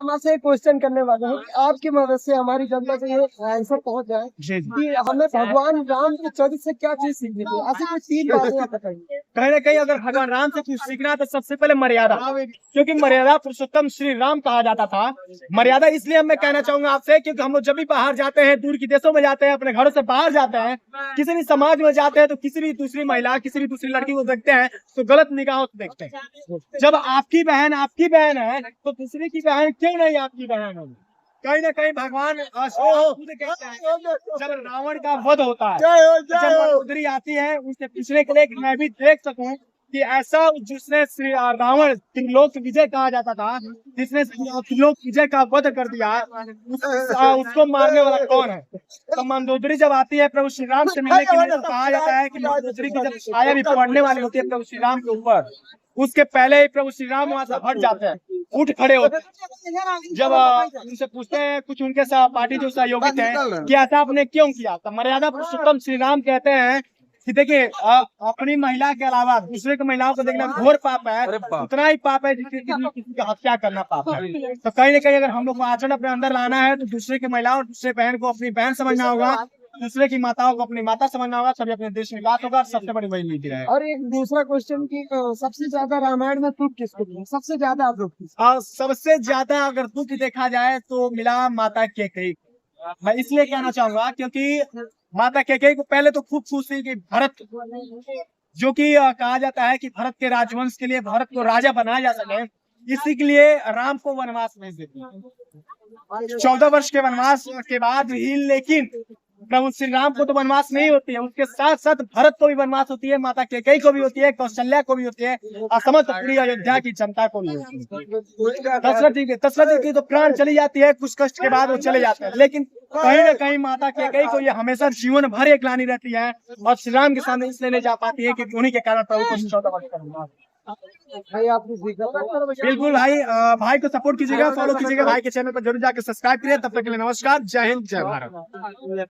आपसे क्वेश्चन करने वाला हूँ कि आपकी मदद से हमारी जनता से ये आंसर पहुंच जाए कि हमें भगवान राम के चरित्र से क्या चीज सीखनी चाहिए। ऐसी कोई 3 बातें आप बताइए। कहीं ना कहीं अगर भगवान राम से कुछ सीखना है तो सबसे पहले मर्यादा, क्योंकि मर्यादा पुरुषोत्तम श्री राम कहा जाता था। मर्यादा इसलिए मैं कहना चाहूंगा आपसे क्योंकि हम लोग जब भी बाहर जाते हैं, दूर के देशों में जाते हैं, अपने घरों से बाहर जाते हैं, किसी भी समाज में जाते हैं तो किसी भी दूसरी महिला, किसी भी दूसरी लड़की को देखते हैं तो गलत निगाहों से देखते हैं। जब आपकी बहन है तो दूसरी की बहन क्यों नहीं आपकी बहन होगी। कहीं ना कहीं भगवान खुद कहते हैं, जब रावण का वध होता है, जब मंदोदरी आती है उससे पूछने के लिए कि मैं भी देख सकूं कि ऐसा जिसने श्री रावण त्रिलोक विजय कहा जाता था, जिसने त्रिलोक विजय का वध कर दिया, उसको मारने वाला कौन है। तो मंदोदरी जब आती है प्रभु श्री राम से मिलने के लिए तो कहा जाता है कि मंदोदरी की जब छाया भी पड़ने वाली होती है प्रभु श्री राम के ऊपर, उसके पहले ही प्रभु श्री राम वहां से हट जाते हैं, उठ खड़े होते हैं। जब उनसे पूछते हैं कुछ उनके सहपाठी जो सहयोगी थे कि ऐसा आपने क्यों किया, तो मर्यादा पुरुषोत्तम श्री राम कहते हैं कि देखिए अपनी महिला के अलावा दूसरे की महिलाओं को देखना घोर पाप है, उतना ही पाप है जिससे किसी की हत्या करना पाप है। तो कहीं ना कहीं अगर हम लोग को आचरण अपने अंदर लाना है तो दूसरे की महिला और दूसरे बहन को अपनी बहन समझना होगा, दूसरे की माताओं को अपनी माता समझना होगा, तभी अपने देश विकास होगा। सबसे बड़ी वही नीति है। और एक दूसरा क्वेश्चन की सबसे ज्यादा रामायण में दुख किसको मिला, सबसे ज्यादा दुख? सबसे ज्यादा अगर दुख देखा जाए तो मिला माता कैकेयी। मैं इसलिए कहना चाहूंगा क्योंकि माता कैकेयी को पहले तो खूब खुश थी कि भरत, जो कि कहा जाता है कि भरत के राजवंश के लिए भरत को राजा बनाया जा सके, इसी के लिए राम को वनवास भेज देती। 14 वर्ष के वनवास के बाद भी लेकिन प्रभु श्री राम को तो वनवास नहीं होती है, उसके साथ साथ भरत को भी वनवास होती है, माता कैकेयी को भी होती है, कौशल्या को भी होती है, और समस्त पूरी अयोध्या की जनता को भी होती है। दशरथ जी की तो प्राण चली जाती है, कुछ कष्ट के बाद वो चले जाते हैं, लेकिन कहीं ना कहीं माता कैकेयी को ये हमेशा जीवन भर एक ग्लानि रहती है और श्री राम के सामने इसलिए नहीं जा पाती है क्योंकि उन्हीं के कारण प्रभु को 14 वर्ष का वनवास। भाई आपने सीखा बिल्कुल भाई, भाई को सपोर्ट कीजिएगा, फॉलो कीजिएगा, भाई के चैनल पर जरूर जाकर सब्सक्राइब करिए। तब तक के लिए नमस्कार, जय हिंद, जय भारत।